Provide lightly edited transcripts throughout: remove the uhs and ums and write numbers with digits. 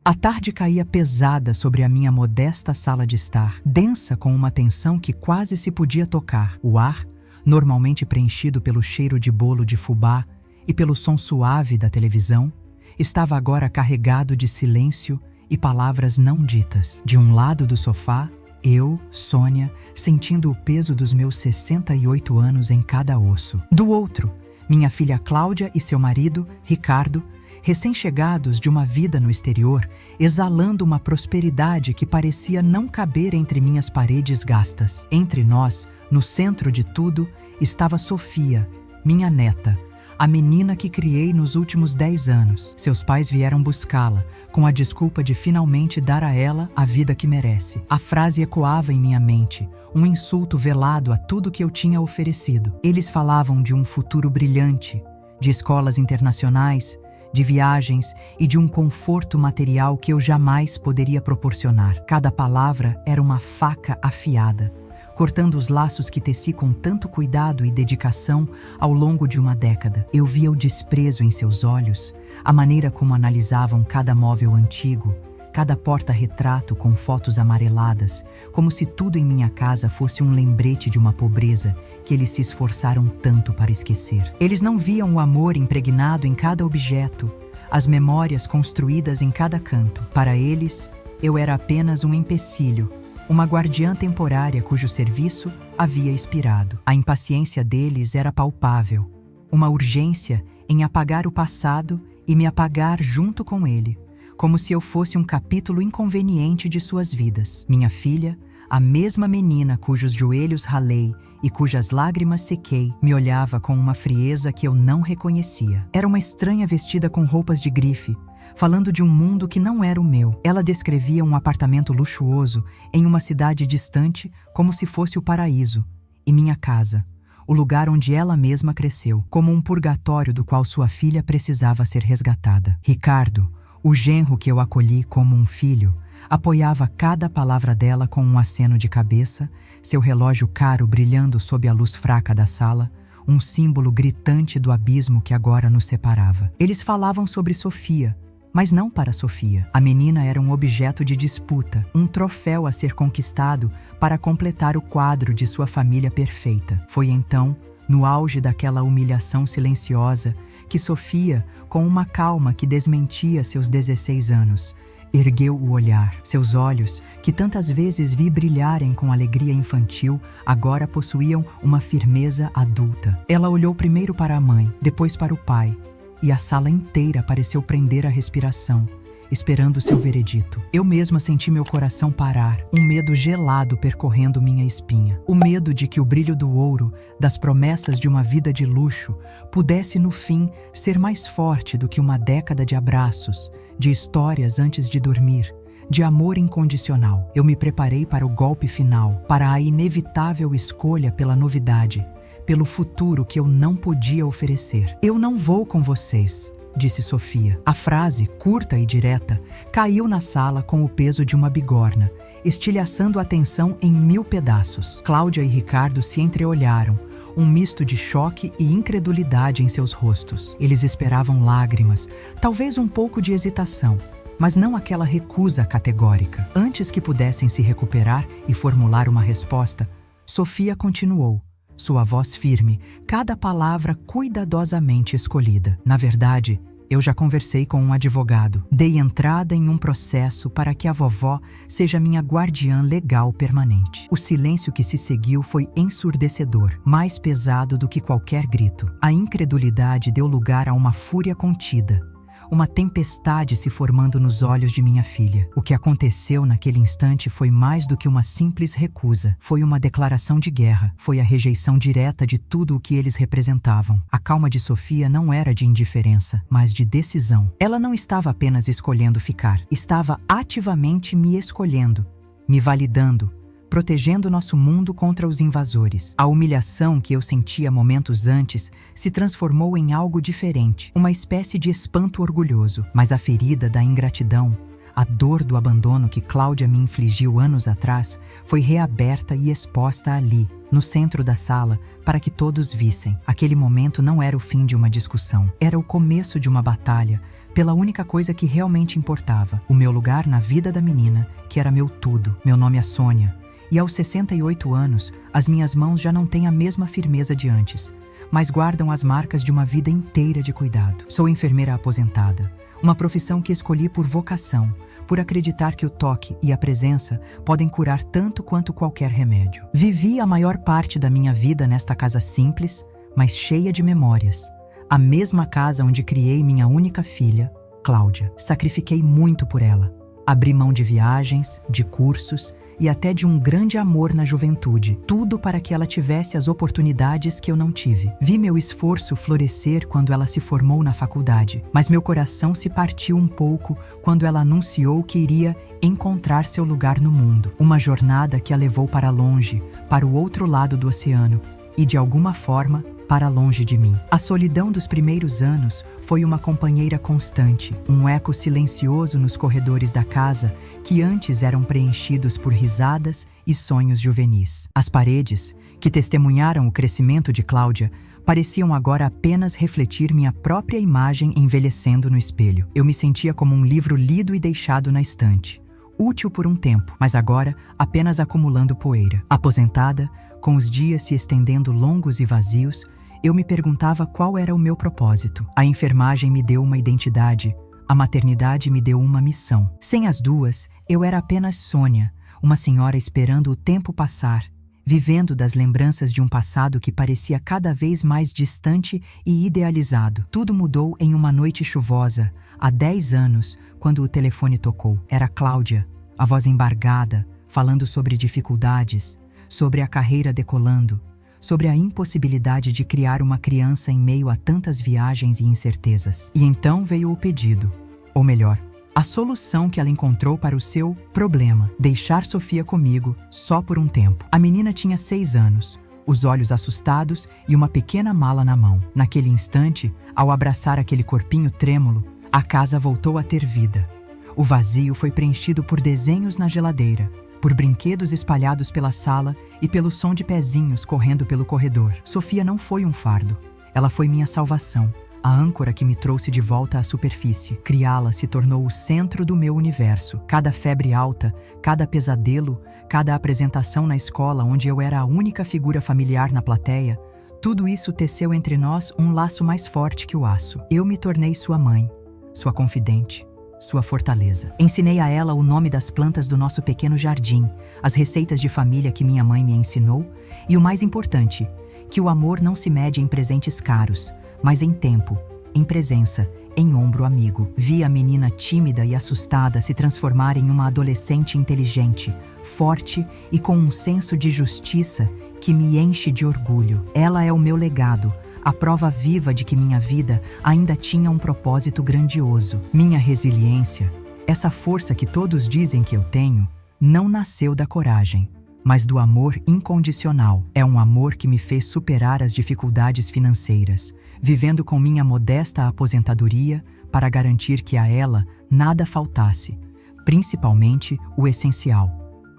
A tarde caía pesada sobre a minha modesta sala de estar, densa com uma tensão que quase se podia tocar. O ar, normalmente preenchido pelo cheiro de bolo de fubá e pelo som suave da televisão, estava agora carregado de silêncio e palavras não ditas. De um lado do sofá, eu, Sônia, sentindo o peso dos meus 68 anos em cada osso. Do outro, minha filha Cláudia e seu marido, Ricardo, recém-chegados de uma vida no exterior, exalando uma prosperidade que parecia não caber entre minhas paredes gastas. Entre nós, no centro de tudo, estava Sofia, minha neta, a menina que criei nos últimos 10 anos. Seus pais vieram buscá-la, com a desculpa de finalmente dar a ela a vida que merece. A frase ecoava em minha mente, um insulto velado a tudo que eu tinha oferecido. Eles falavam de um futuro brilhante, de escolas internacionais, de viagens e de um conforto material que eu jamais poderia proporcionar. Cada palavra era uma faca afiada, cortando os laços que teci com tanto cuidado e dedicação ao longo de uma década. Eu via o desprezo em seus olhos, a maneira como analisavam cada móvel antigo, cada porta-retrato com fotos amareladas, como se tudo em minha casa fosse um lembrete de uma pobreza que eles se esforçaram tanto para esquecer. Eles não viam o amor impregnado em cada objeto, as memórias construídas em cada canto. Para eles, eu era apenas um empecilho, uma guardiã temporária cujo serviço havia expirado. A impaciência deles era palpável, uma urgência em apagar o passado e me apagar junto com ele, como se eu fosse um capítulo inconveniente de suas vidas. Minha filha, a mesma menina cujos joelhos ralei e cujas lágrimas sequei, me olhava com uma frieza que eu não reconhecia. Era uma estranha vestida com roupas de grife, falando de um mundo que não era o meu. Ela descrevia um apartamento luxuoso em uma cidade distante como se fosse o paraíso, e minha casa, o lugar onde ela mesma cresceu, como um purgatório do qual sua filha precisava ser resgatada. Ricardo, o genro que eu acolhi como um filho, apoiava cada palavra dela com um aceno de cabeça, seu relógio caro brilhando sob a luz fraca da sala, um símbolo gritante do abismo que agora nos separava. Eles falavam sobre Sofia, mas não para Sofia. A menina era um objeto de disputa, um troféu a ser conquistado para completar o quadro de sua família perfeita. Foi então, no auge daquela humilhação silenciosa, que Sofia, com uma calma que desmentia seus 16 anos, ergueu o olhar. Seus olhos, que tantas vezes vi brilharem com alegria infantil, agora possuíam uma firmeza adulta. Ela olhou primeiro para a mãe, depois para o pai, e a sala inteira pareceu prender a respiração, esperando seu veredito. Eu mesma senti meu coração parar, um medo gelado percorrendo minha espinha. O medo de que o brilho do ouro, das promessas de uma vida de luxo, pudesse no fim ser mais forte do que uma década de abraços, de histórias antes de dormir, de amor incondicional. Eu me preparei para o golpe final, para a inevitável escolha pela novidade, pelo futuro que eu não podia oferecer. Eu não vou com vocês, disse Sofia. A frase, curta e direta, caiu na sala com o peso de uma bigorna, estilhaçando a tensão em 1000 pedaços. Cláudia e Ricardo se entreolharam, um misto de choque e incredulidade em seus rostos. Eles esperavam lágrimas, talvez um pouco de hesitação, mas não aquela recusa categórica. Antes que pudessem se recuperar e formular uma resposta, Sofia continuou, sua voz firme, cada palavra cuidadosamente escolhida. Na verdade, eu já conversei com um advogado. Dei entrada em um processo para que a vovó seja minha guardiã legal permanente. O silêncio que se seguiu foi ensurdecedor, mais pesado do que qualquer grito. A incredulidade deu lugar a uma fúria contida, uma tempestade se formando nos olhos de minha filha. O que aconteceu naquele instante foi mais do que uma simples recusa. Foi uma declaração de guerra. Foi a rejeição direta de tudo o que eles representavam. A calma de Sofia não era de indiferença, mas de decisão. Ela não estava apenas escolhendo ficar. Estava ativamente me escolhendo, me validando, protegendo nosso mundo contra os invasores. A humilhação que eu sentia momentos antes se transformou em algo diferente, uma espécie de espanto orgulhoso. Mas a ferida da ingratidão, a dor do abandono que Cláudia me infligiu anos atrás, foi reaberta e exposta ali, no centro da sala, para que todos vissem. Aquele momento não era o fim de uma discussão, era o começo de uma batalha, pela única coisa que realmente importava, o meu lugar na vida da menina, que era meu tudo. Meu nome é Sônia, e aos 68 anos, as minhas mãos já não têm a mesma firmeza de antes, mas guardam as marcas de uma vida inteira de cuidado. Sou enfermeira aposentada, uma profissão que escolhi por vocação, por acreditar que o toque e a presença podem curar tanto quanto qualquer remédio. Vivi a maior parte da minha vida nesta casa simples, mas cheia de memórias. A mesma casa onde criei minha única filha, Cláudia. Sacrifiquei muito por ela. Abri mão de viagens, de cursos e até de um grande amor na juventude. Tudo para que ela tivesse as oportunidades que eu não tive. Vi meu esforço florescer quando ela se formou na faculdade, mas meu coração se partiu um pouco quando ela anunciou que iria encontrar seu lugar no mundo. Uma jornada que a levou para longe, para o outro lado do oceano e, de alguma forma, para longe de mim. A solidão dos primeiros anos foi uma companheira constante, um eco silencioso nos corredores da casa que antes eram preenchidos por risadas e sonhos juvenis. As paredes, que testemunharam o crescimento de Cláudia, pareciam agora apenas refletir minha própria imagem envelhecendo no espelho. Eu me sentia como um livro lido e deixado na estante, útil por um tempo, mas agora apenas acumulando poeira. Aposentada, com os dias se estendendo longos e vazios, eu me perguntava qual era o meu propósito. A enfermagem me deu uma identidade, a maternidade me deu uma missão. Sem as duas, eu era apenas Sônia, uma senhora esperando o tempo passar, vivendo das lembranças de um passado que parecia cada vez mais distante e idealizado. Tudo mudou em uma noite chuvosa, há 10 anos, quando o telefone tocou. Era Cláudia, a voz embargada, falando sobre dificuldades, sobre a carreira decolando, sobre a impossibilidade de criar uma criança em meio a tantas viagens e incertezas. E então veio o pedido, ou melhor, a solução que ela encontrou para o seu problema: deixar Sofia comigo só por um tempo. A menina tinha 6 anos, os olhos assustados e uma pequena mala na mão. Naquele instante, ao abraçar aquele corpinho trêmulo, a casa voltou a ter vida. O vazio foi preenchido por desenhos na geladeira, por brinquedos espalhados pela sala e pelo som de pezinhos correndo pelo corredor. Sofia não foi um fardo. Ela foi minha salvação, a âncora que me trouxe de volta à superfície. Criá-la se tornou o centro do meu universo. Cada febre alta, cada pesadelo, cada apresentação na escola onde eu era a única figura familiar na plateia, tudo isso teceu entre nós um laço mais forte que o aço. Eu me tornei sua mãe, sua confidente, sua fortaleza. Ensinei a ela o nome das plantas do nosso pequeno jardim, as receitas de família que minha mãe me ensinou e, o mais importante, que o amor não se mede em presentes caros, mas em tempo, em presença, em ombro amigo. Vi a menina tímida e assustada se transformar em uma adolescente inteligente, forte e com um senso de justiça que me enche de orgulho. Ela é o meu legado, a prova viva de que minha vida ainda tinha um propósito grandioso. Minha resiliência, essa força que todos dizem que eu tenho, não nasceu da coragem, mas do amor incondicional. É um amor que me fez superar as dificuldades financeiras, vivendo com minha modesta aposentadoria para garantir que a ela nada faltasse, principalmente o essencial: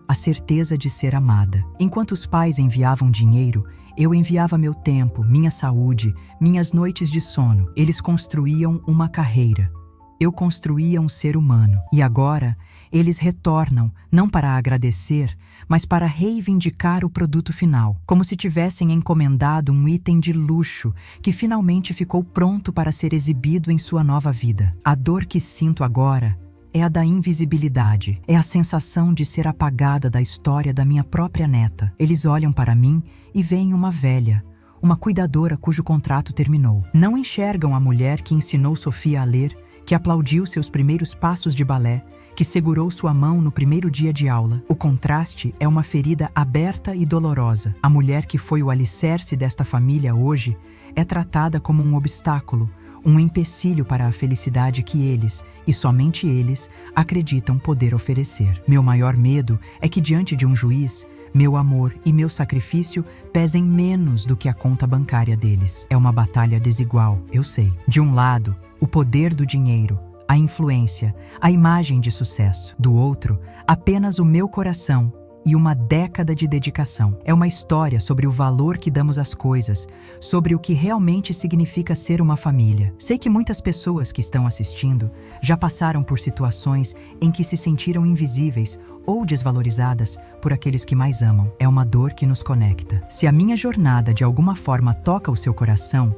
a certeza de ser amada. Enquanto os pais enviavam dinheiro, eu enviava meu tempo, minha saúde, minhas noites de sono. Eles construíam uma carreira. Eu construía um ser humano. E agora, eles retornam, não para agradecer, mas para reivindicar o produto final, como se tivessem encomendado um item de luxo que finalmente ficou pronto para ser exibido em sua nova vida. A dor que sinto agora é a da invisibilidade, é a sensação de ser apagada da história da minha própria neta. Eles olham para mim e veem uma velha, uma cuidadora cujo contrato terminou. Não enxergam a mulher que ensinou Sofia a ler, que aplaudiu seus primeiros passos de balé, que segurou sua mão no primeiro dia de aula. O contraste é uma ferida aberta e dolorosa. A mulher que foi o alicerce desta família hoje é tratada como um obstáculo, um empecilho para a felicidade que eles, e somente eles, acreditam poder oferecer. Meu maior medo é que, diante de um juiz, meu amor e meu sacrifício pesem menos do que a conta bancária deles. É uma batalha desigual, eu sei. De um lado, o poder do dinheiro, a influência, a imagem de sucesso. Do outro, apenas o meu coração e uma década de dedicação. É uma história sobre o valor que damos às coisas, sobre o que realmente significa ser uma família. Sei que muitas pessoas que estão assistindo já passaram por situações em que se sentiram invisíveis ou desvalorizadas por aqueles que mais amam. É uma dor que nos conecta. Se a minha jornada de alguma forma toca o seu coração,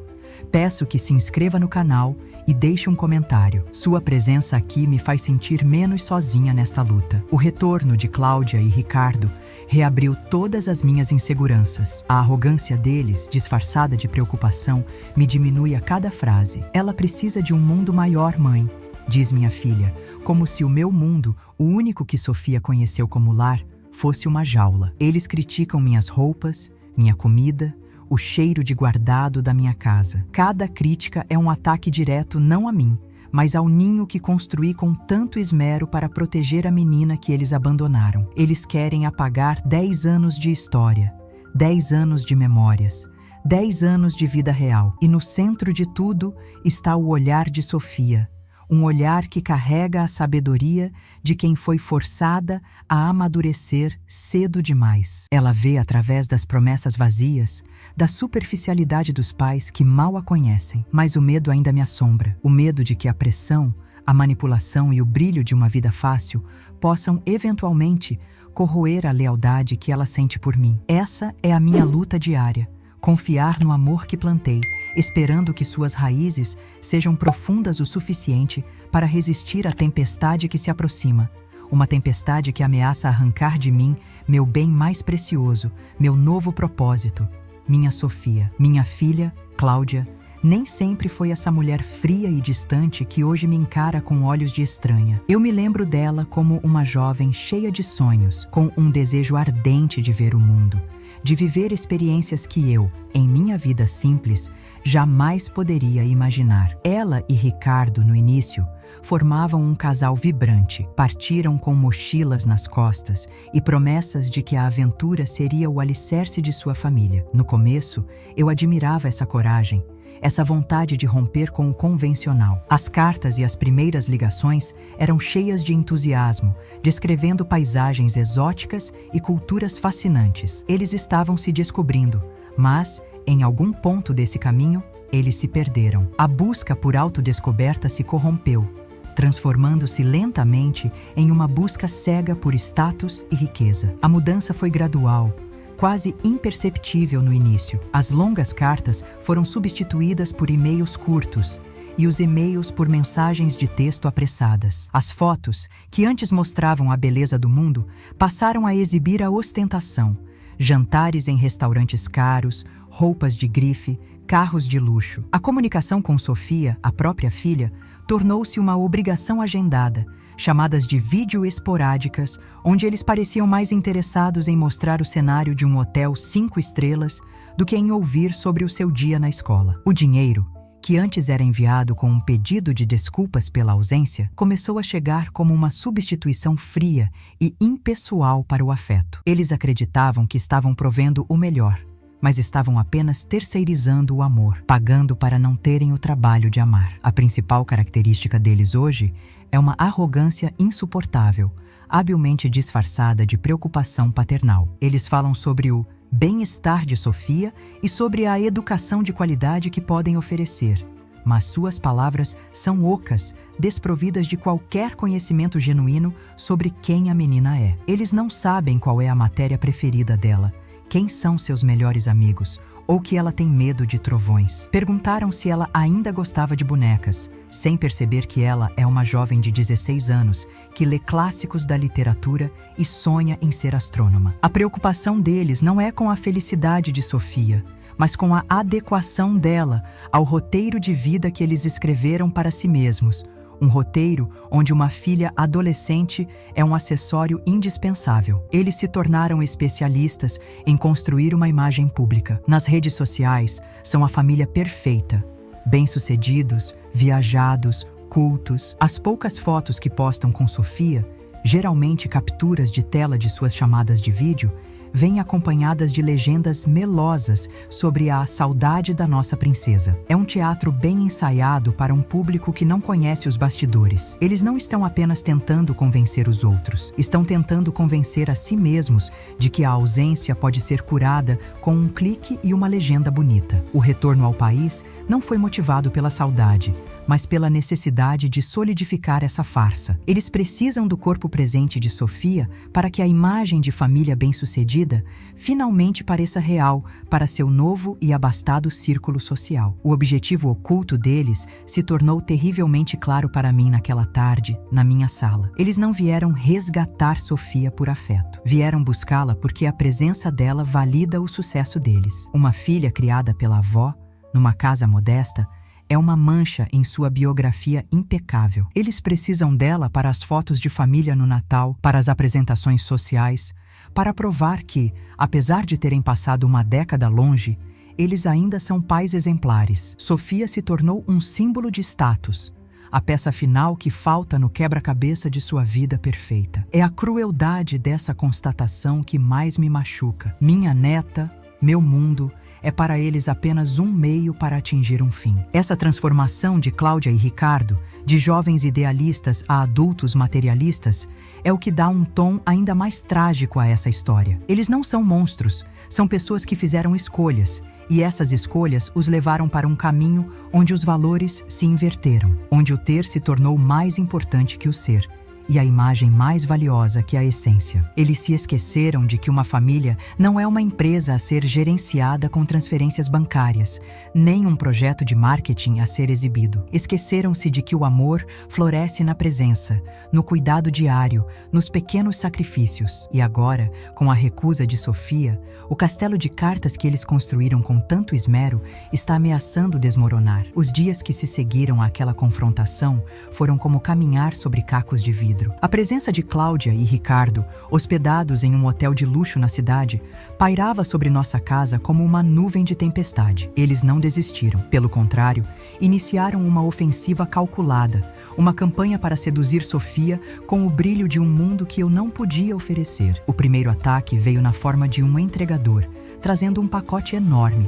peço que se inscreva no canal e deixe um comentário. Sua presença aqui me faz sentir menos sozinha nesta luta. O retorno de Cláudia e Ricardo reabriu todas as minhas inseguranças. A arrogância deles, disfarçada de preocupação, me diminui a cada frase. Ela precisa de um mundo maior, mãe, diz minha filha, como se o meu mundo, o único que Sofia conheceu como lar, fosse uma jaula. Eles criticam minhas roupas, minha comida, o cheiro de guardado da minha casa. Cada crítica é um ataque direto não a mim, mas ao ninho que construí com tanto esmero para proteger a menina que eles abandonaram. Eles querem apagar 10 anos de história, 10 anos de memórias, 10 anos de vida real. E no centro de tudo está o olhar de Sofia, um olhar que carrega a sabedoria de quem foi forçada a amadurecer cedo demais. Ela vê através das promessas vazias, da superficialidade dos pais que mal a conhecem. Mas o medo ainda me assombra. O medo de que a pressão, a manipulação e o brilho de uma vida fácil possam, eventualmente, corroer a lealdade que ela sente por mim. Essa é a minha luta diária. Confiar no amor que plantei, esperando que suas raízes sejam profundas o suficiente para resistir à tempestade que se aproxima. Uma tempestade que ameaça arrancar de mim meu bem mais precioso, meu novo propósito. Minha Sofia, minha filha, Cláudia, nem sempre foi essa mulher fria e distante que hoje me encara com olhos de estranha. Eu me lembro dela como uma jovem cheia de sonhos, com um desejo ardente de ver o mundo, de viver experiências que eu, em minha vida simples, jamais poderia imaginar. Ela e Ricardo, no início, formavam um casal vibrante. Partiram com mochilas nas costas e promessas de que a aventura seria o alicerce de sua família. No começo, eu admirava essa coragem, essa vontade de romper com o convencional. As cartas e as primeiras ligações eram cheias de entusiasmo, descrevendo paisagens exóticas e culturas fascinantes. Eles estavam se descobrindo, mas, em algum ponto desse caminho, eles se perderam. A busca por autodescoberta se corrompeu, transformando-se lentamente em uma busca cega por status e riqueza. A mudança foi gradual, quase imperceptível no início. As longas cartas foram substituídas por e-mails curtos e os e-mails por mensagens de texto apressadas. As fotos, que antes mostravam a beleza do mundo, passaram a exibir a ostentação. Jantares em restaurantes caros, roupas de grife, carros de luxo. A comunicação com Sofia, a própria filha, tornou-se uma obrigação agendada, chamadas de vídeo esporádicas, onde eles pareciam mais interessados em mostrar o cenário de um hotel 5 estrelas do que em ouvir sobre o seu dia na escola. O dinheiro, que antes era enviado com um pedido de desculpas pela ausência, começou a chegar como uma substituição fria e impessoal para o afeto. Eles acreditavam que estavam provendo o melhor, mas estavam apenas terceirizando o amor, pagando para não terem o trabalho de amar. A principal característica deles hoje é uma arrogância insuportável, habilmente disfarçada de preocupação paternal. Eles falam sobre o bem-estar de Sofia e sobre a educação de qualidade que podem oferecer, mas suas palavras são ocas, desprovidas de qualquer conhecimento genuíno sobre quem a menina é. Eles não sabem qual é a matéria preferida dela, quem são seus melhores amigos, ou que ela tem medo de trovões. Perguntaram se ela ainda gostava de bonecas, sem perceber que ela é uma jovem de 16 anos que lê clássicos da literatura e sonha em ser astrônoma. A preocupação deles não é com a felicidade de Sofia, mas com a adequação dela ao roteiro de vida que eles escreveram para si mesmos, um roteiro onde uma filha adolescente é um acessório indispensável. Eles se tornaram especialistas em construir uma imagem pública. Nas redes sociais, são a família perfeita, bem-sucedidos, viajados, cultos. As poucas fotos que postam com Sofia, geralmente capturas de tela de suas chamadas de vídeo, vêm acompanhadas de legendas melosas sobre a saudade da nossa princesa. É um teatro bem ensaiado para um público que não conhece os bastidores. Eles não estão apenas tentando convencer os outros, estão tentando convencer a si mesmos de que a ausência pode ser curada com um clique e uma legenda bonita. O retorno ao país não foi motivado pela saudade, mas pela necessidade de solidificar essa farsa. Eles precisam do corpo presente de Sofia para que a imagem de família bem-sucedida finalmente pareça real para seu novo e abastado círculo social. O objetivo oculto deles se tornou terrivelmente claro para mim naquela tarde, na minha sala. Eles não vieram resgatar Sofia por afeto. Vieram buscá-la porque a presença dela valida o sucesso deles. Uma filha criada pela avó, numa casa modesta, é uma mancha em sua biografia impecável. Eles precisam dela para as fotos de família no Natal, para as apresentações sociais, para provar que, apesar de terem passado uma década longe, eles ainda são pais exemplares. Sofia se tornou um símbolo de status, a peça final que falta no quebra-cabeça de sua vida perfeita. É a crueldade dessa constatação que mais me machuca. Minha neta, meu mundo, é para eles apenas um meio para atingir um fim. Essa transformação de Cláudia e Ricardo, de jovens idealistas a adultos materialistas, é o que dá um tom ainda mais trágico a essa história. Eles não são monstros, são pessoas que fizeram escolhas, e essas escolhas os levaram para um caminho onde os valores se inverteram, onde o ter se tornou mais importante que o ser, e a imagem mais valiosa que a essência. Eles se esqueceram de que uma família não é uma empresa a ser gerenciada com transferências bancárias, nem um projeto de marketing a ser exibido. Esqueceram-se de que o amor floresce na presença, no cuidado diário, nos pequenos sacrifícios. E agora, com a recusa de Sofia, o castelo de cartas que eles construíram com tanto esmero está ameaçando desmoronar. Os dias que se seguiram àquela confrontação foram como caminhar sobre cacos de vidro. A presença de Cláudia e Ricardo, hospedados em um hotel de luxo na cidade, pairava sobre nossa casa como uma nuvem de tempestade. Eles não desistiram. Pelo contrário, iniciaram uma ofensiva calculada, uma campanha para seduzir Sofia com o brilho de um mundo que eu não podia oferecer. O primeiro ataque veio na forma de um entregador, trazendo um pacote enorme.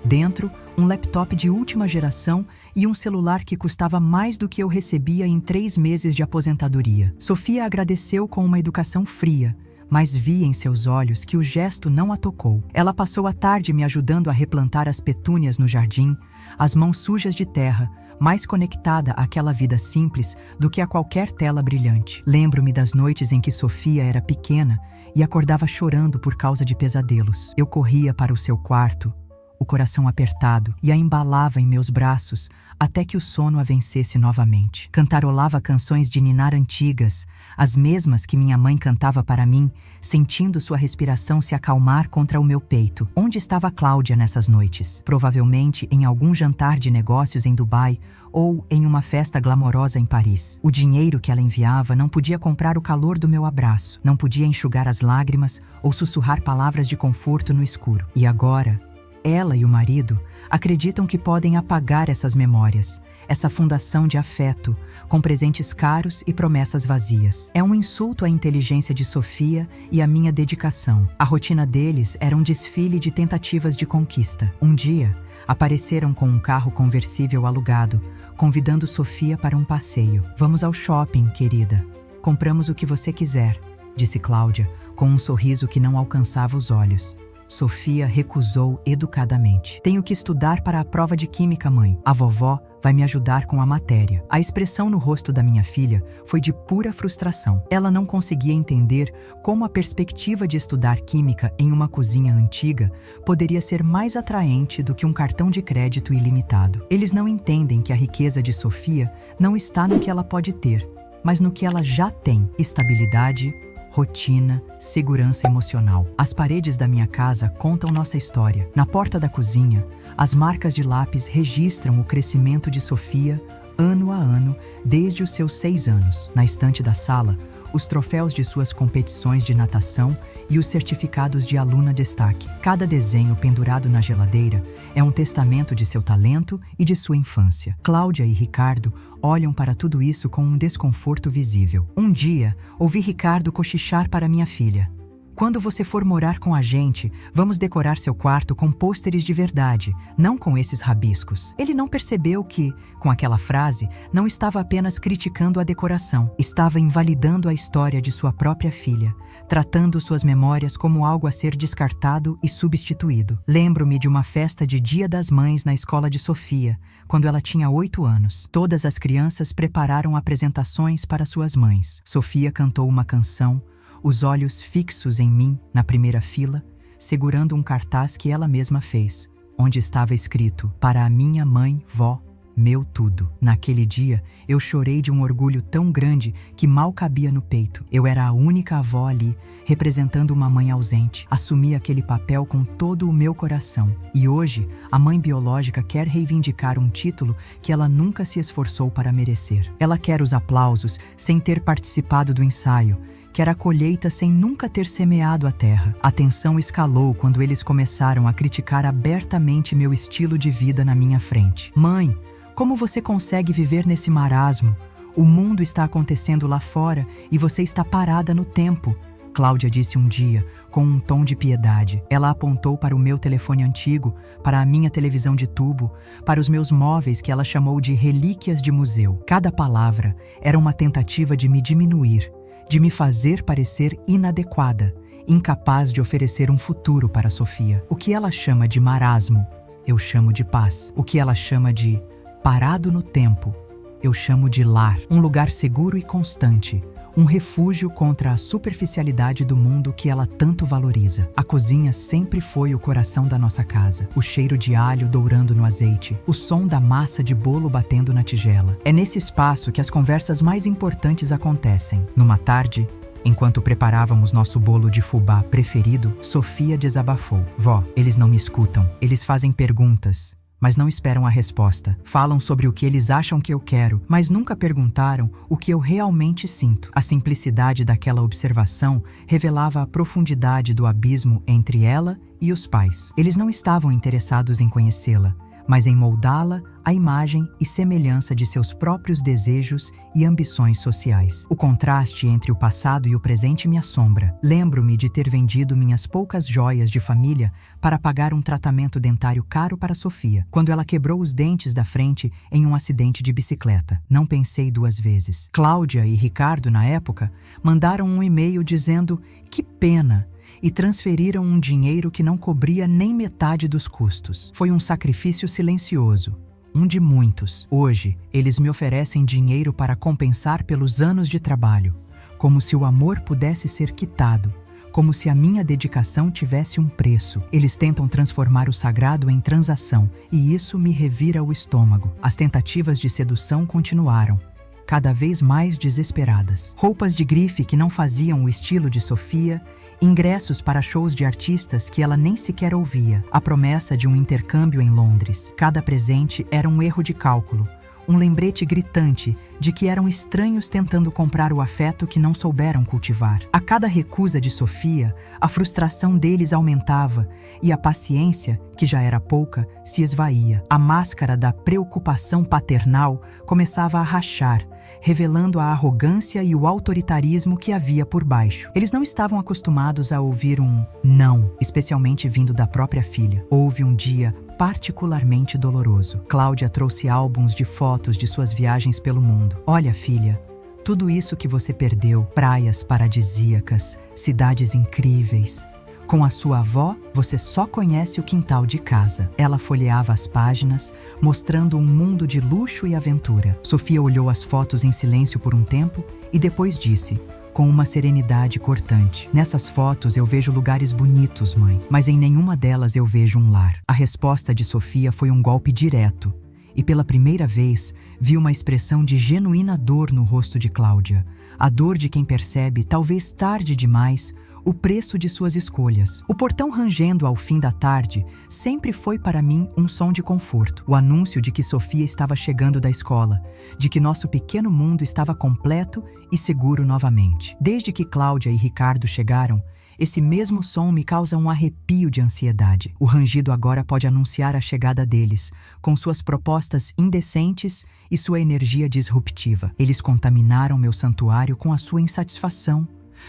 Dentro, um laptop de última geração e um celular que custava mais do que eu recebia em 3 meses de aposentadoria. Sofia agradeceu com uma educação fria, mas vi em seus olhos que o gesto não a tocou. Ela passou a tarde me ajudando a replantar as petúnias no jardim, as mãos sujas de terra, mais conectada àquela vida simples do que a qualquer tela brilhante. Lembro-me das noites em que Sofia era pequena e acordava chorando por causa de pesadelos. Eu corria para o seu quarto, o coração apertado, e a embalava em meus braços até que o sono a vencesse novamente. Cantarolava canções de ninar antigas, as mesmas que minha mãe cantava para mim, sentindo sua respiração se acalmar contra o meu peito. Onde estava Cláudia nessas noites? Provavelmente em algum jantar de negócios em Dubai ou em uma festa glamourosa em Paris. O dinheiro que ela enviava não podia comprar o calor do meu abraço, não podia enxugar as lágrimas ou sussurrar palavras de conforto no escuro. E agora, ela e o marido acreditam que podem apagar essas memórias, essa fundação de afeto, com presentes caros e promessas vazias. É um insulto à inteligência de Sofia e à minha dedicação. A rotina deles era um desfile de tentativas de conquista. Um dia, apareceram com um carro conversível alugado, convidando Sofia para um passeio. "Vamos ao shopping, querida. Compramos o que você quiser", disse Cláudia, com um sorriso que não alcançava os olhos. Sofia recusou educadamente. "Tenho que estudar para a prova de química, mãe. A vovó vai me ajudar com a matéria." A expressão no rosto da minha filha foi de pura frustração. Ela não conseguia entender como a perspectiva de estudar química em uma cozinha antiga poderia ser mais atraente do que um cartão de crédito ilimitado. Eles não entendem que a riqueza de Sofia não está no que ela pode ter, mas no que ela já tem: estabilidade, rotina, segurança emocional. As paredes da minha casa contam nossa história. Na porta da cozinha, as marcas de lápis registram o crescimento de Sofia ano a ano desde os seus 6 anos. Na estante da sala, os troféus de suas competições de natação e os certificados de aluna destaque. Cada desenho pendurado na geladeira é um testamento de seu talento e de sua infância. Cláudia e Ricardo olham para tudo isso com um desconforto visível. Um dia, ouvi Ricardo cochichar para minha filha: Quando você for morar com a gente, vamos decorar seu quarto com pôsteres de verdade, não com esses rabiscos. Ele não percebeu que, com aquela frase, não estava apenas criticando a decoração, estava invalidando a história de sua própria filha, tratando suas memórias como algo a ser descartado e substituído. Lembro-me de uma festa de Dia das Mães na escola de Sofia, quando ela tinha 8 anos. Todas as crianças prepararam apresentações para suas mães. Sofia cantou uma canção, os olhos fixos em mim, na primeira fila, segurando um cartaz que ela mesma fez, onde estava escrito: "Para a minha mãe, vó, meu tudo". Naquele dia, eu chorei de um orgulho tão grande que mal cabia no peito. Eu era a única avó ali, representando uma mãe ausente. Assumi aquele papel com todo o meu coração. E hoje, a mãe biológica quer reivindicar um título que ela nunca se esforçou para merecer. Ela quer os aplausos sem ter participado do ensaio, quer a colheita sem nunca ter semeado a terra. A tensão escalou quando eles começaram a criticar abertamente meu estilo de vida na minha frente. "Mãe, como você consegue viver nesse marasmo? O mundo está acontecendo lá fora e você está parada no tempo", Cláudia disse um dia, com um tom de piedade. Ela apontou para o meu telefone antigo, para a minha televisão de tubo, para os meus móveis que ela chamou de relíquias de museu. Cada palavra era uma tentativa de me diminuir, de me fazer parecer inadequada, incapaz de oferecer um futuro para Sofia. O que ela chama de marasmo, eu chamo de paz. O que ela chama de parado no tempo, eu chamo de lar. Um lugar seguro e constante, um refúgio contra a superficialidade do mundo que ela tanto valoriza. A cozinha sempre foi o coração da nossa casa. O cheiro de alho dourando no azeite, o som da massa de bolo batendo na tigela. É nesse espaço que as conversas mais importantes acontecem. Numa tarde, enquanto preparávamos nosso bolo de fubá preferido, Sofia desabafou: "Vó, eles não me escutam. Eles fazem perguntas, mas não esperam a resposta. Falam sobre o que eles acham que eu quero, mas nunca perguntaram o que eu realmente sinto." A simplicidade daquela observação revelava a profundidade do abismo entre ela e os pais. Eles não estavam interessados em conhecê-la, mas em moldá-la à imagem e semelhança de seus próprios desejos e ambições sociais. O contraste entre o passado e o presente me assombra. Lembro-me de ter vendido minhas poucas joias de família para pagar um tratamento dentário caro para Sofia, quando ela quebrou os dentes da frente em um acidente de bicicleta. Não pensei 2 vezes. Cláudia e Ricardo, na época, mandaram um e-mail dizendo: "Que pena", e transferiram um dinheiro que não cobria nem metade dos custos. Foi um sacrifício silencioso, um de muitos. Hoje, eles me oferecem dinheiro para compensar pelos anos de trabalho, como se o amor pudesse ser quitado, como se a minha dedicação tivesse um preço. Eles tentam transformar o sagrado em transação, e isso me revira o estômago. As tentativas de sedução continuaram, cada vez mais desesperadas. Roupas de grife que não faziam o estilo de Sofia, ingressos para shows de artistas que ela nem sequer ouvia, a promessa de um intercâmbio em Londres. Cada presente era um erro de cálculo, um lembrete gritante de que eram estranhos tentando comprar o afeto que não souberam cultivar. A cada recusa de Sofia, a frustração deles aumentava e a paciência, que já era pouca, se esvaía. A máscara da preocupação paternal começava a rachar, revelando a arrogância e o autoritarismo que havia por baixo. Eles não estavam acostumados a ouvir um não, especialmente vindo da própria filha. Houve um dia particularmente doloroso. Cláudia trouxe álbuns de fotos de suas viagens pelo mundo. "Olha, filha, tudo isso que você perdeu, praias paradisíacas, cidades incríveis. Com a sua avó, você só conhece o quintal de casa." Ela folheava as páginas, mostrando um mundo de luxo e aventura. Sofia olhou as fotos em silêncio por um tempo e depois disse, com uma serenidade cortante: "Nessas fotos eu vejo lugares bonitos, mãe, mas em nenhuma delas eu vejo um lar." A resposta de Sofia foi um golpe direto, e pela primeira vez vi uma expressão de genuína dor no rosto de Cláudia. A dor de quem percebe, talvez tarde demais, o preço de suas escolhas. O portão rangendo ao fim da tarde sempre foi para mim um som de conforto. O anúncio de que Sofia estava chegando da escola, de que nosso pequeno mundo estava completo e seguro novamente. Desde que Cláudia e Ricardo chegaram, esse mesmo som me causa um arrepio de ansiedade. O rangido agora pode anunciar a chegada deles, com suas propostas indecentes e sua energia disruptiva. Eles contaminaram meu santuário com a sua insatisfação,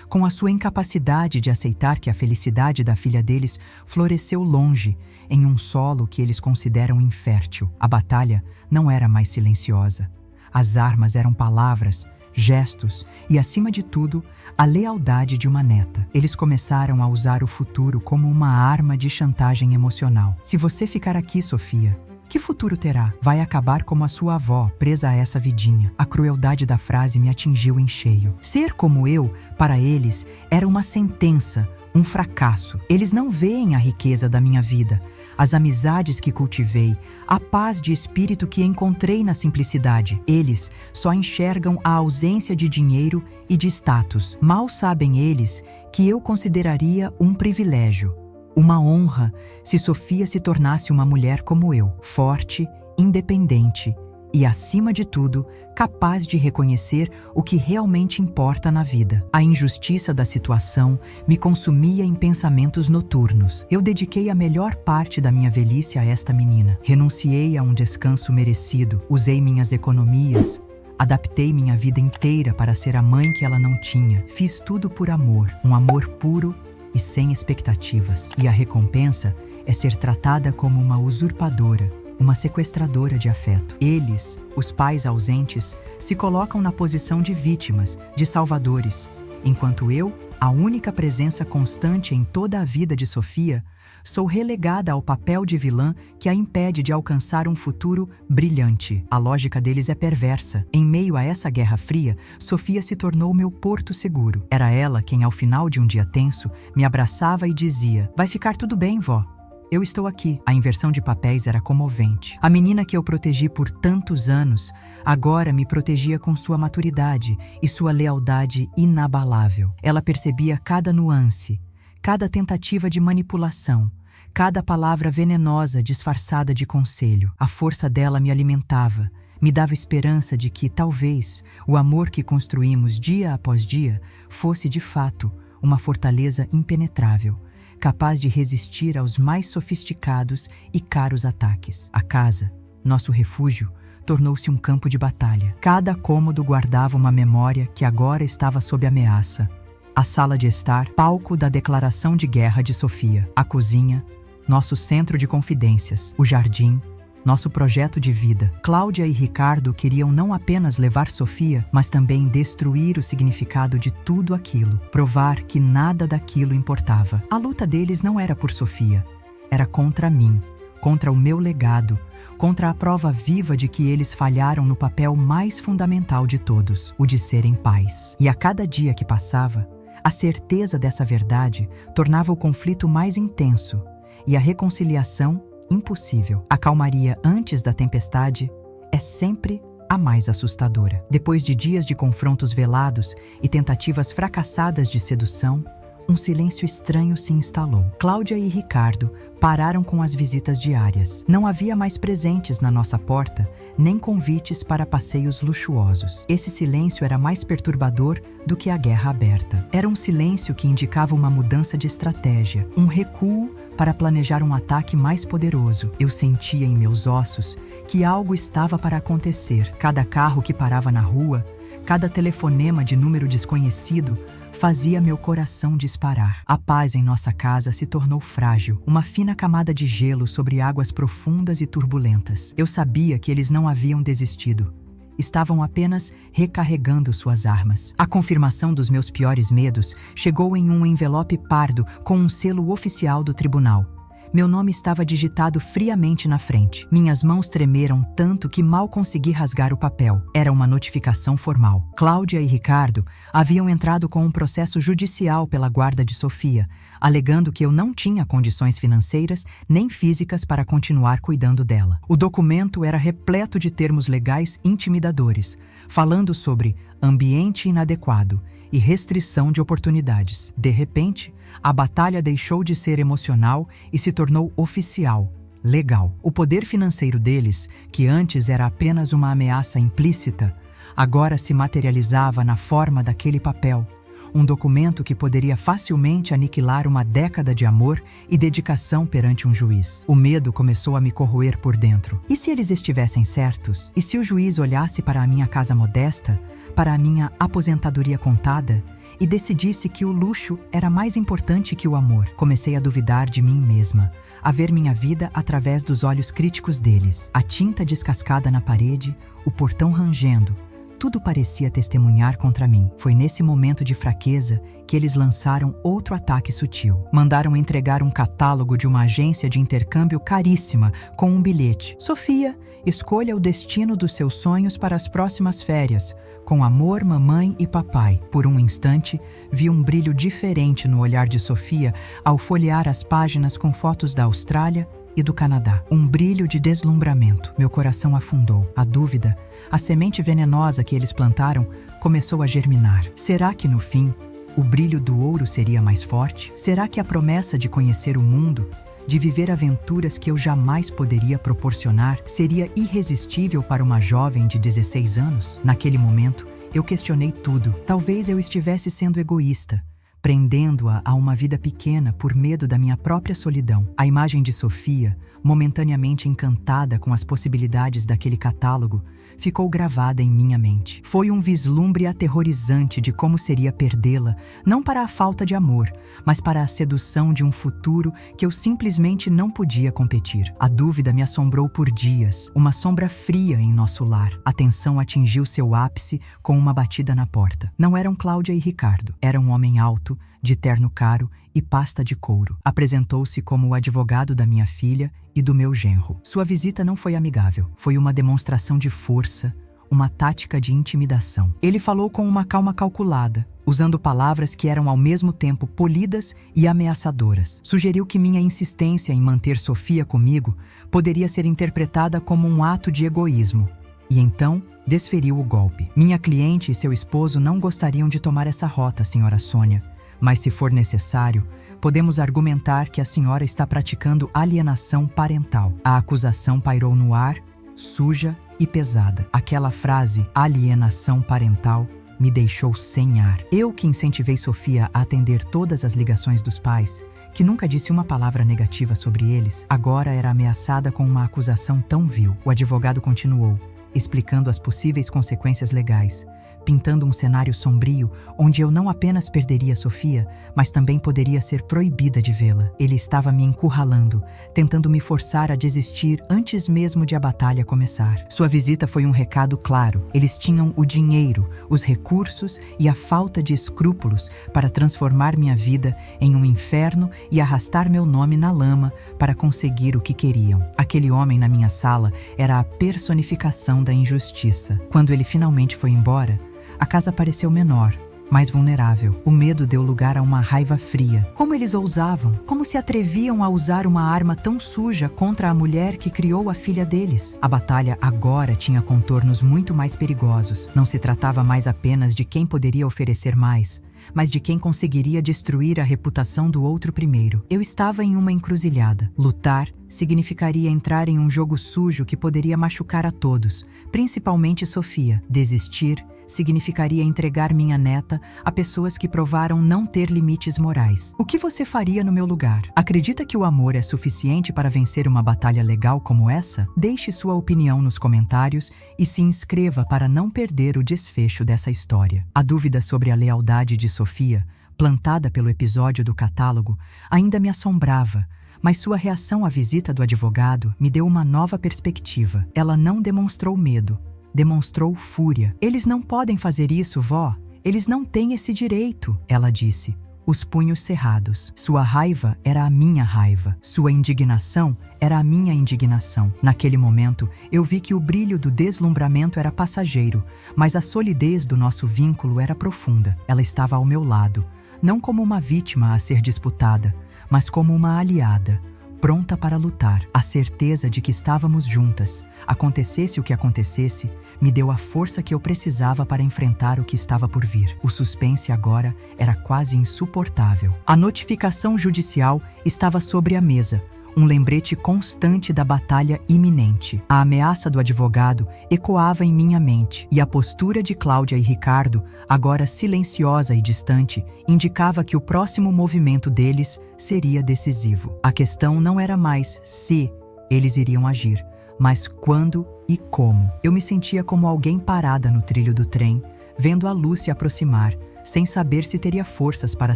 com a sua incapacidade de aceitar que a felicidade da filha deles floresceu longe, em um solo que eles consideram infértil. A batalha não era mais silenciosa. As armas eram palavras, gestos e, acima de tudo, a lealdade de uma neta. Eles começaram a usar o futuro como uma arma de chantagem emocional. Se você ficar aqui, Sofia, que futuro terá? Vai acabar como a sua avó, presa a essa vidinha. A crueldade da frase me atingiu em cheio. Ser como eu, para eles, era uma sentença, um fracasso. Eles não veem a riqueza da minha vida, as amizades que cultivei, a paz de espírito que encontrei na simplicidade. Eles só enxergam a ausência de dinheiro e de status. Mal sabem eles que eu consideraria um privilégio, uma honra, se Sofia se tornasse uma mulher como eu, forte, independente e, acima de tudo, capaz de reconhecer o que realmente importa na vida. A injustiça da situação me consumia em pensamentos noturnos. Eu dediquei a melhor parte da minha velhice a esta menina. Renunciei a um descanso merecido, usei minhas economias, adaptei minha vida inteira para ser a mãe que ela não tinha. Fiz tudo por amor, um amor puro e sem expectativas. E a recompensa é ser tratada como uma usurpadora, uma sequestradora de afeto. Eles, os pais ausentes, se colocam na posição de vítimas, de salvadores, enquanto eu, a única presença constante em toda a vida de Sofia, sou relegada ao papel de vilã que a impede de alcançar um futuro brilhante. A lógica deles é perversa. Em meio a essa guerra fria, Sofia se tornou meu porto seguro. Era ela quem, ao final de um dia tenso, me abraçava e dizia: "Vai ficar tudo bem, vó. Eu estou aqui." A inversão de papéis era comovente. A menina que eu protegi por tantos anos, agora me protegia com sua maturidade e sua lealdade inabalável. Ela percebia cada nuance, cada tentativa de manipulação, cada palavra venenosa disfarçada de conselho. A força dela me alimentava, me dava esperança de que, talvez, o amor que construímos dia após dia fosse, de fato, uma fortaleza impenetrável, capaz de resistir aos mais sofisticados e caros ataques. A casa, nosso refúgio, tornou-se um campo de batalha. Cada cômodo guardava uma memória que agora estava sob ameaça. A sala de estar, palco da declaração de guerra de Sofia. A cozinha, nosso centro de confidências. O jardim, nosso projeto de vida. Cláudia e Ricardo queriam não apenas levar Sofia, mas também destruir o significado de tudo aquilo, provar que nada daquilo importava. A luta deles não era por Sofia, era contra mim, contra o meu legado, contra a prova viva de que eles falharam no papel mais fundamental de todos, o de serem pais. E a cada dia que passava, a certeza dessa verdade tornava o conflito mais intenso e a reconciliação impossível. A calmaria antes da tempestade é sempre a mais assustadora. Depois de dias de confrontos velados e tentativas fracassadas de sedução, um silêncio estranho se instalou. Cláudia e Ricardo pararam com as visitas diárias. Não havia mais presentes na nossa porta, nem convites para passeios luxuosos. Esse silêncio era mais perturbador do que a guerra aberta. Era um silêncio que indicava uma mudança de estratégia, um recuo para planejar um ataque mais poderoso. Eu sentia em meus ossos que algo estava para acontecer. Cada carro que parava na rua, cada telefonema de número desconhecido, fazia meu coração disparar. A paz em nossa casa se tornou frágil, uma fina camada de gelo sobre águas profundas e turbulentas. Eu sabia que eles não haviam desistido. Estavam apenas recarregando suas armas. A confirmação dos meus piores medos chegou em um envelope pardo com um selo oficial do tribunal. Meu nome estava digitado friamente na frente. Minhas mãos tremeram tanto que mal consegui rasgar o papel. Era uma notificação formal. Cláudia e Ricardo haviam entrado com um processo judicial pela guarda de Sofia, alegando que eu não tinha condições financeiras nem físicas para continuar cuidando dela. O documento era repleto de termos legais intimidadores, falando sobre ambiente inadequado e restrição de oportunidades. De repente, a batalha deixou de ser emocional e se tornou oficial, legal. O poder financeiro deles, que antes era apenas uma ameaça implícita, agora se materializava na forma daquele papel, um documento que poderia facilmente aniquilar uma década de amor e dedicação perante um juiz. O medo começou a me corroer por dentro. E se eles estivessem certos? E se o juiz olhasse para a minha casa modesta, para a minha aposentadoria contada, e decidisse que o luxo era mais importante que o amor. Comecei a duvidar de mim mesma, a ver minha vida através dos olhos críticos deles. A tinta descascada na parede, o portão rangendo, tudo parecia testemunhar contra mim. Foi nesse momento de fraqueza que eles lançaram outro ataque sutil. Mandaram entregar um catálogo de uma agência de intercâmbio caríssima com um bilhete. Sofia, escolha o destino dos seus sonhos para as próximas férias. Com amor, mamãe e papai. Por um instante, vi um brilho diferente no olhar de Sofia ao folhear as páginas com fotos da Austrália e do Canadá. Um brilho de deslumbramento. Meu coração afundou. A dúvida, a semente venenosa que eles plantaram, começou a germinar. Será que, no fim, o brilho do ouro seria mais forte? Será que a promessa de conhecer o mundo, de viver aventuras que eu jamais poderia proporcionar, seria irresistível para uma jovem de 16 anos? Naquele momento, eu questionei tudo. Talvez eu estivesse sendo egoísta, prendendo-a a uma vida pequena por medo da minha própria solidão. A imagem de Sofia, momentaneamente encantada com as possibilidades daquele catálogo, ficou gravada em minha mente. Foi um vislumbre aterrorizante de como seria perdê-la, não para a falta de amor, mas para a sedução de um futuro que eu simplesmente não podia competir. A dúvida me assombrou por dias, uma sombra fria em nosso lar. A tensão atingiu seu ápice com uma batida na porta. Não eram Cláudia e Ricardo. Era um homem alto, de terno caro e pasta de couro. Apresentou-se como o advogado da minha filha e do meu genro. Sua visita não foi amigável. Foi uma demonstração de força, uma tática de intimidação. Ele falou com uma calma calculada, usando palavras que eram ao mesmo tempo polidas e ameaçadoras. Sugeriu que minha insistência em manter Sofia comigo poderia ser interpretada como um ato de egoísmo. E então, desferiu o golpe. Minha cliente e seu esposo não gostariam de tomar essa rota, senhora Sônia. Mas, se for necessário, podemos argumentar que a senhora está praticando alienação parental. A acusação pairou no ar, suja e pesada. Aquela frase, alienação parental, me deixou sem ar. Eu que incentivei Sofia a atender todas as ligações dos pais, que nunca disse uma palavra negativa sobre eles, agora era ameaçada com uma acusação tão vil. O advogado continuou, explicando as possíveis consequências legais, pintando um cenário sombrio onde eu não apenas perderia Sofia, mas também poderia ser proibida de vê-la. Ele estava me encurralando, tentando me forçar a desistir antes mesmo de a batalha começar. Sua visita foi um recado claro. Eles tinham o dinheiro, os recursos e a falta de escrúpulos para transformar minha vida em um inferno e arrastar meu nome na lama para conseguir o que queriam. Aquele homem na minha sala era a personificação da injustiça. Quando ele finalmente foi embora, a casa pareceu menor, mais vulnerável. O medo deu lugar a uma raiva fria. Como eles ousavam? Como se atreviam a usar uma arma tão suja contra a mulher que criou a filha deles? A batalha agora tinha contornos muito mais perigosos. Não se tratava mais apenas de quem poderia oferecer mais, mas de quem conseguiria destruir a reputação do outro primeiro. Eu estava em uma encruzilhada. Lutar significaria entrar em um jogo sujo que poderia machucar a todos, principalmente Sofia. Desistir significaria entregar minha neta a pessoas que provaram não ter limites morais. O que você faria no meu lugar? Acredita que o amor é suficiente para vencer uma batalha legal como essa? Deixe sua opinião nos comentários e se inscreva para não perder o desfecho dessa história. A dúvida sobre a lealdade de Sofia, plantada pelo episódio do catálogo, ainda me assombrava, mas sua reação à visita do advogado me deu uma nova perspectiva. Ela não demonstrou medo, demonstrou fúria. Eles não podem fazer isso, vó. Eles não têm esse direito, ela disse, os punhos cerrados. Sua raiva era a minha raiva. Sua indignação era a minha indignação. Naquele momento, eu vi que o brilho do deslumbramento era passageiro, mas a solidez do nosso vínculo era profunda. Ela estava ao meu lado, não como uma vítima a ser disputada, mas como uma aliada, pronta para lutar. A certeza de que estávamos juntas, acontecesse o que acontecesse, me deu a força que eu precisava para enfrentar o que estava por vir. O suspense agora era quase insuportável. A notificação judicial estava sobre a mesa, um lembrete constante da batalha iminente. A ameaça do advogado ecoava em minha mente, e a postura de Cláudia e Ricardo, agora silenciosa e distante, indicava que o próximo movimento deles seria decisivo. A questão não era mais se eles iriam agir, mas quando e como. Eu me sentia como alguém parada no trilho do trem, vendo a luz se aproximar, sem saber se teria forças para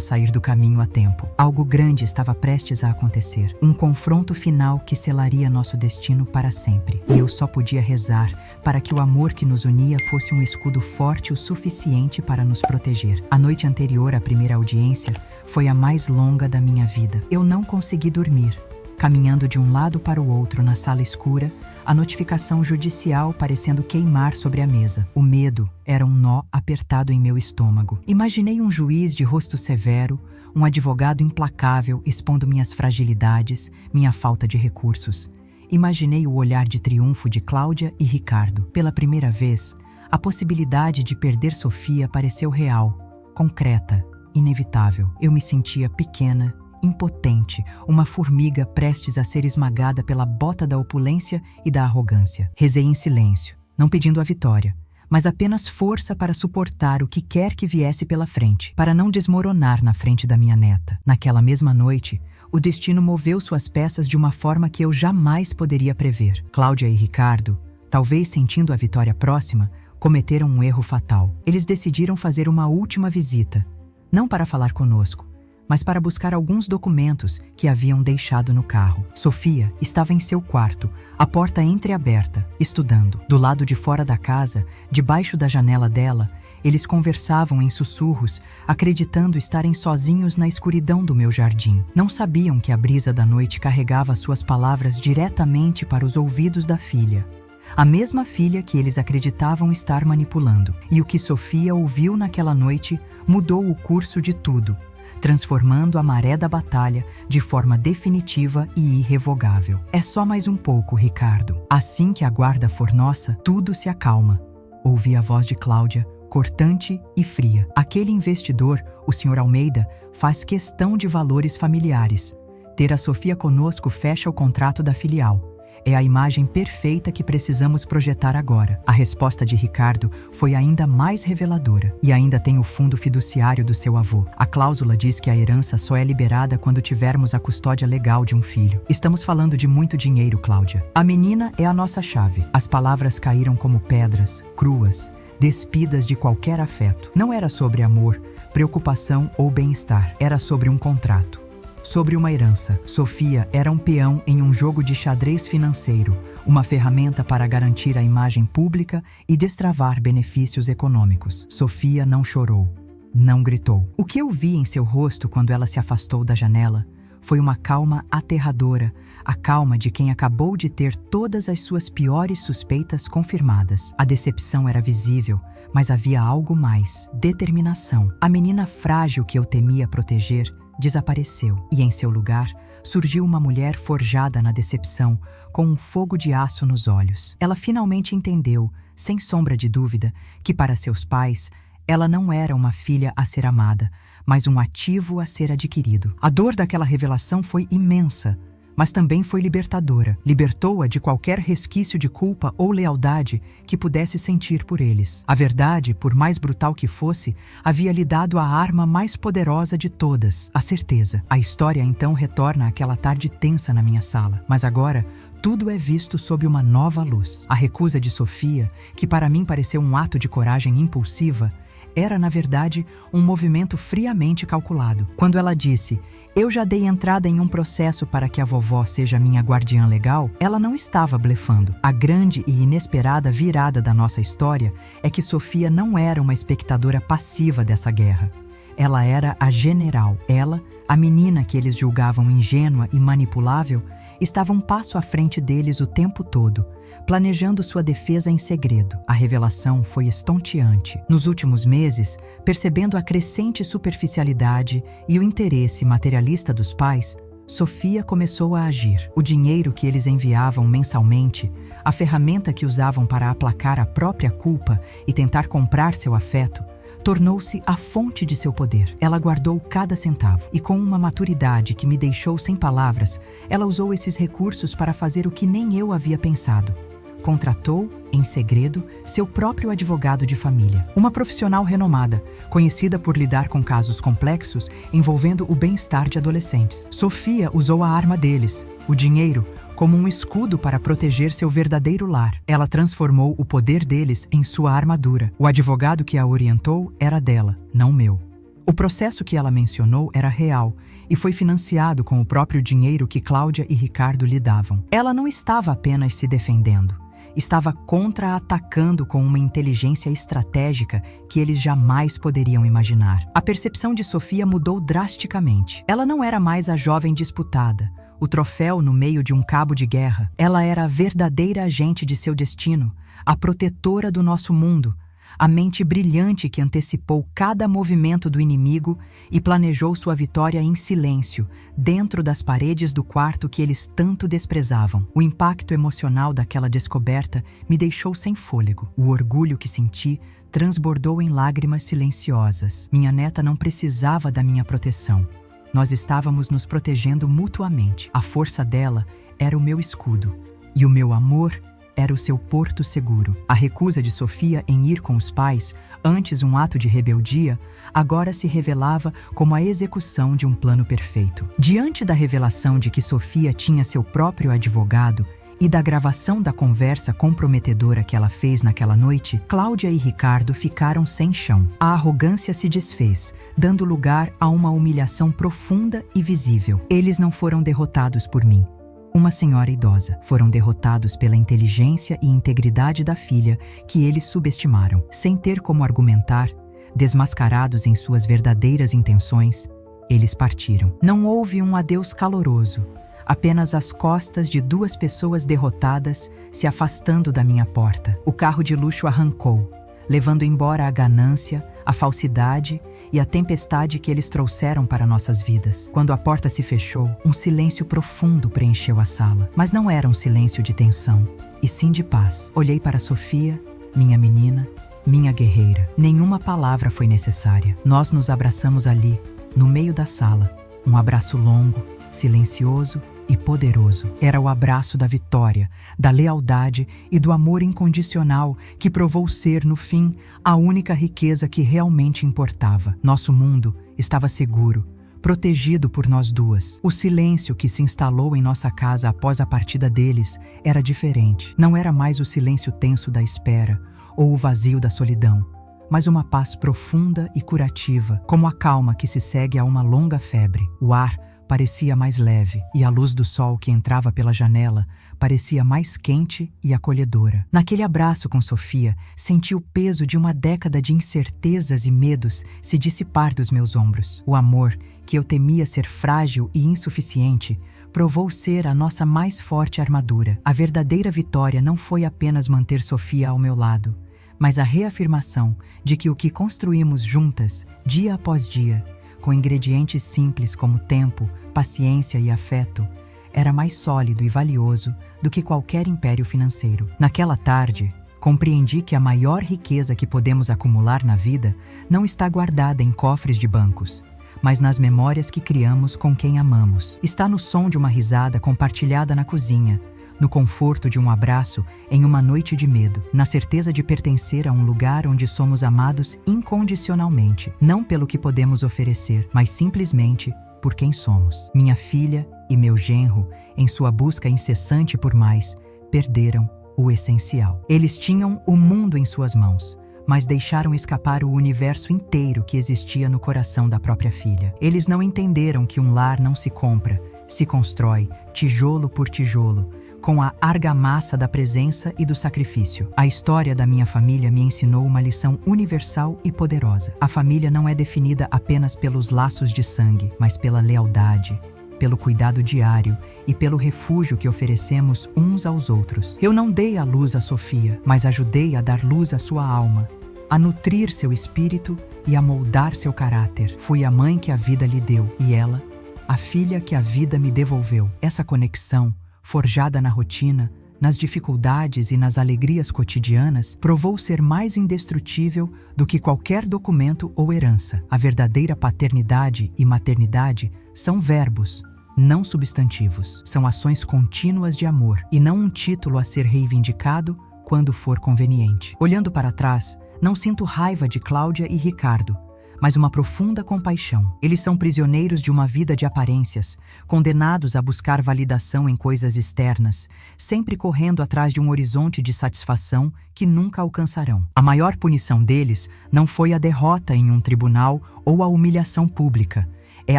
sair do caminho a tempo. Algo grande estava prestes a acontecer, um confronto final que selaria nosso destino para sempre. E eu só podia rezar para que o amor que nos unia fosse um escudo forte o suficiente para nos proteger. A noite anterior à primeira audiência foi a mais longa da minha vida. Eu não consegui dormir. Caminhando de um lado para o outro na sala escura, a notificação judicial parecendo queimar sobre a mesa. O medo era um nó apertado em meu estômago. Imaginei um juiz de rosto severo, um advogado implacável expondo minhas fragilidades, minha falta de recursos. Imaginei o olhar de triunfo de Cláudia e Ricardo. Pela primeira vez, a possibilidade de perder Sofia pareceu real, concreta, inevitável. Eu me sentia pequena, impotente, uma formiga prestes a ser esmagada pela bota da opulência e da arrogância. Rezei em silêncio, não pedindo a vitória, mas apenas força para suportar o que quer que viesse pela frente, para não desmoronar na frente da minha neta. Naquela mesma noite, o destino moveu suas peças de uma forma que eu jamais poderia prever. Cláudia e Ricardo, talvez sentindo a vitória próxima, cometeram um erro fatal. Eles decidiram fazer uma última visita, não para falar conosco, mas para buscar alguns documentos que haviam deixado no carro. Sofia estava em seu quarto, a porta entreaberta, estudando. Do lado de fora da casa, debaixo da janela dela, eles conversavam em sussurros, acreditando estarem sozinhos na escuridão do meu jardim. Não sabiam que a brisa da noite carregava suas palavras diretamente para os ouvidos da filha. A mesma filha que eles acreditavam estar manipulando. E o que Sofia ouviu naquela noite mudou o curso de tudo, transformando a maré da batalha de forma definitiva e irrevogável. É só mais um pouco, Ricardo. Assim que a guarda for nossa, tudo se acalma. Ouvi a voz de Cláudia, cortante e fria. Aquele investidor, o Sr. Almeida, faz questão de valores familiares. Ter a Sofia conosco fecha o contrato da filial. É a imagem perfeita que precisamos projetar agora. A resposta de Ricardo foi ainda mais reveladora. E ainda tem o fundo fiduciário do seu avô. A cláusula diz que a herança só é liberada quando tivermos a custódia legal de um filho. Estamos falando de muito dinheiro, Cláudia. A menina é a nossa chave. As palavras caíram como pedras, cruas, despidas de qualquer afeto. Não era sobre amor, preocupação ou bem-estar. Era sobre um contrato. Sobre uma herança. Sofia era um peão em um jogo de xadrez financeiro, uma ferramenta para garantir a imagem pública e destravar benefícios econômicos. Sofia não chorou, não gritou. O que eu vi em seu rosto quando ela se afastou da janela foi uma calma aterradora, a calma de quem acabou de ter todas as suas piores suspeitas confirmadas. A decepção era visível, mas havia algo mais: determinação. A menina frágil que eu temia proteger desapareceu, e em seu lugar surgiu uma mulher forjada na decepção, com um fogo de aço nos olhos. Ela finalmente entendeu, sem sombra de dúvida, que para seus pais, ela não era uma filha a ser amada, mas um ativo a ser adquirido. A dor daquela revelação foi imensa, mas também foi libertadora. Libertou-a de qualquer resquício de culpa ou lealdade que pudesse sentir por eles. A verdade, por mais brutal que fosse, havia lhe dado a arma mais poderosa de todas, a certeza. A história então retorna àquela tarde tensa na minha sala. Mas agora, tudo é visto sob uma nova luz. A recusa de Sofia, que para mim pareceu um ato de coragem impulsiva, era, na verdade, um movimento friamente calculado. Quando ela disse: "Eu já dei entrada em um processo para que a vovó seja minha guardiã legal", ela não estava blefando. A grande e inesperada virada da nossa história é que Sofia não era uma espectadora passiva dessa guerra. Ela era a general. Ela, a menina que eles julgavam ingênua e manipulável, estava um passo à frente deles o tempo todo, planejando sua defesa em segredo. A revelação foi estonteante. Nos últimos meses, percebendo a crescente superficialidade e o interesse materialista dos pais, Sofia começou a agir. O dinheiro que eles enviavam mensalmente, a ferramenta que usavam para aplacar a própria culpa e tentar comprar seu afeto, tornou-se a fonte de seu poder. Ela guardou cada centavo e, com uma maturidade que me deixou sem palavras, ela usou esses recursos para fazer o que nem eu havia pensado. Contratou, em segredo, seu próprio advogado de família. Uma profissional renomada, conhecida por lidar com casos complexos envolvendo o bem-estar de adolescentes. Sofia usou a arma deles, o dinheiro, como um escudo para proteger seu verdadeiro lar. Ela transformou o poder deles em sua armadura. O advogado que a orientou era dela, não meu. O processo que ela mencionou era real e foi financiado com o próprio dinheiro que Cláudia e Ricardo lhe davam. Ela não estava apenas se defendendo, estava contra-atacando com uma inteligência estratégica que eles jamais poderiam imaginar. A percepção de Sofia mudou drasticamente. Ela não era mais a jovem disputada, o troféu no meio de um cabo de guerra. Ela era a verdadeira agente de seu destino, a protetora do nosso mundo, a mente brilhante que antecipou cada movimento do inimigo e planejou sua vitória em silêncio, dentro das paredes do quarto que eles tanto desprezavam. O impacto emocional daquela descoberta me deixou sem fôlego. O orgulho que senti transbordou em lágrimas silenciosas. Minha neta não precisava da minha proteção. Nós estávamos nos protegendo mutuamente. A força dela era o meu escudo, e o meu amor era o seu porto seguro. A recusa de Sofia em ir com os pais, antes um ato de rebeldia, agora se revelava como a execução de um plano perfeito. Diante da revelação de que Sofia tinha seu próprio advogado e da gravação da conversa comprometedora que ela fez naquela noite, Cláudia e Ricardo ficaram sem chão. A arrogância se desfez, dando lugar a uma humilhação profunda e visível. Eles não foram derrotados por mim, uma senhora idosa. Foram derrotados pela inteligência e integridade da filha que eles subestimaram. Sem ter como argumentar, desmascarados em suas verdadeiras intenções, eles partiram. Não houve um adeus caloroso, apenas as costas de duas pessoas derrotadas se afastando da minha porta. O carro de luxo arrancou, levando embora a ganância, a falsidade e a tempestade que eles trouxeram para nossas vidas. Quando a porta se fechou, um silêncio profundo preencheu a sala. Mas não era um silêncio de tensão, e sim de paz. Olhei para Sofia, minha menina, minha guerreira. Nenhuma palavra foi necessária. Nós nos abraçamos ali, no meio da sala. Um abraço longo, silencioso e poderoso. Era o abraço da vitória, da lealdade e do amor incondicional que provou ser, no fim, a única riqueza que realmente importava. Nosso mundo estava seguro, protegido por nós duas. O silêncio que se instalou em nossa casa após a partida deles era diferente. Não era mais o silêncio tenso da espera ou o vazio da solidão, mas uma paz profunda e curativa, como a calma que se segue a uma longa febre. O ar parecia mais leve, e a luz do sol que entrava pela janela parecia mais quente e acolhedora. Naquele abraço com Sofia, senti o peso de uma década de incertezas e medos se dissipar dos meus ombros. O amor, que eu temia ser frágil e insuficiente, provou ser a nossa mais forte armadura. A verdadeira vitória não foi apenas manter Sofia ao meu lado, mas a reafirmação de que o que construímos juntas, dia após dia, com ingredientes simples como tempo, paciência e afeto, era mais sólido e valioso do que qualquer império financeiro. Naquela tarde, compreendi que a maior riqueza que podemos acumular na vida não está guardada em cofres de bancos, mas nas memórias que criamos com quem amamos. Está no som de uma risada compartilhada na cozinha, no conforto de um abraço em uma noite de medo, na certeza de pertencer a um lugar onde somos amados incondicionalmente, não pelo que podemos oferecer, mas simplesmente por quem somos. Minha filha e meu genro, em sua busca incessante por mais, perderam o essencial. Eles tinham o mundo em suas mãos, mas deixaram escapar o universo inteiro que existia no coração da própria filha. Eles não entenderam que um lar não se compra, se constrói, tijolo por tijolo, com a argamassa da presença e do sacrifício. A história da minha família me ensinou uma lição universal e poderosa. A família não é definida apenas pelos laços de sangue, mas pela lealdade, pelo cuidado diário e pelo refúgio que oferecemos uns aos outros. Eu não dei a luz a Sofia, mas ajudei a dar luz à sua alma, a nutrir seu espírito e a moldar seu caráter. Fui a mãe que a vida lhe deu e ela, a filha que a vida me devolveu. Essa conexão, forjada na rotina, nas dificuldades e nas alegrias cotidianas, provou ser mais indestrutível do que qualquer documento ou herança. A verdadeira paternidade e maternidade são verbos, não substantivos. São ações contínuas de amor, e não um título a ser reivindicado quando for conveniente. Olhando para trás, não sinto raiva de Cláudia e Ricardo, mas uma profunda compaixão. Eles são prisioneiros de uma vida de aparências, condenados a buscar validação em coisas externas, sempre correndo atrás de um horizonte de satisfação que nunca alcançarão. A maior punição deles não foi a derrota em um tribunal ou a humilhação pública. É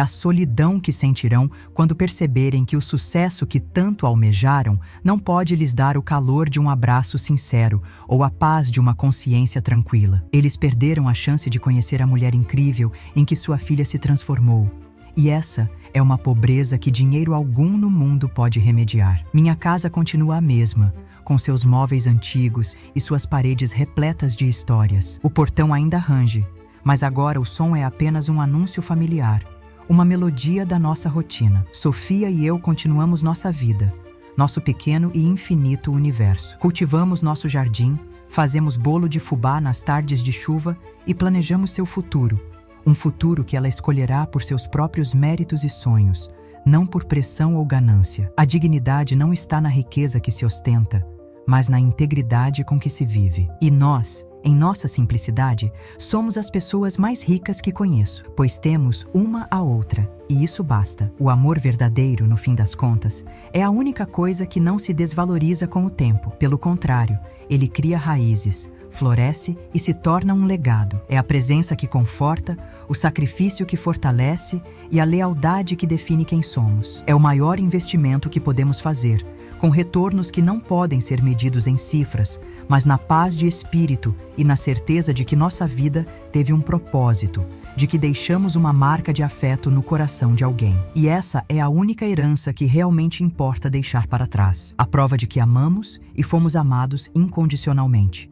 a solidão que sentirão quando perceberem que o sucesso que tanto almejaram não pode lhes dar o calor de um abraço sincero ou a paz de uma consciência tranquila. Eles perderam a chance de conhecer a mulher incrível em que sua filha se transformou. E essa é uma pobreza que dinheiro algum no mundo pode remediar. Minha casa continua a mesma, com seus móveis antigos e suas paredes repletas de histórias. O portão ainda range, mas agora o som é apenas um anúncio familiar. Uma melodia da nossa rotina. Sofia e eu continuamos nossa vida, nosso pequeno e infinito universo. Cultivamos nosso jardim, fazemos bolo de fubá nas tardes de chuva e planejamos seu futuro. Um futuro que ela escolherá por seus próprios méritos e sonhos, não por pressão ou ganância. A dignidade não está na riqueza que se ostenta, mas na integridade com que se vive. E nós, em nossa simplicidade, somos as pessoas mais ricas que conheço, pois temos uma a outra, e isso basta. O amor verdadeiro, no fim das contas, é a única coisa que não se desvaloriza com o tempo. Pelo contrário, ele cria raízes, floresce e se torna um legado. É a presença que conforta, o sacrifício que fortalece e a lealdade que define quem somos. É o maior investimento que podemos fazer, com retornos que não podem ser medidos em cifras, mas na paz de espírito e na certeza de que nossa vida teve um propósito, de que deixamos uma marca de afeto no coração de alguém. E essa é a única herança que realmente importa deixar para trás. A prova de que amamos e fomos amados incondicionalmente.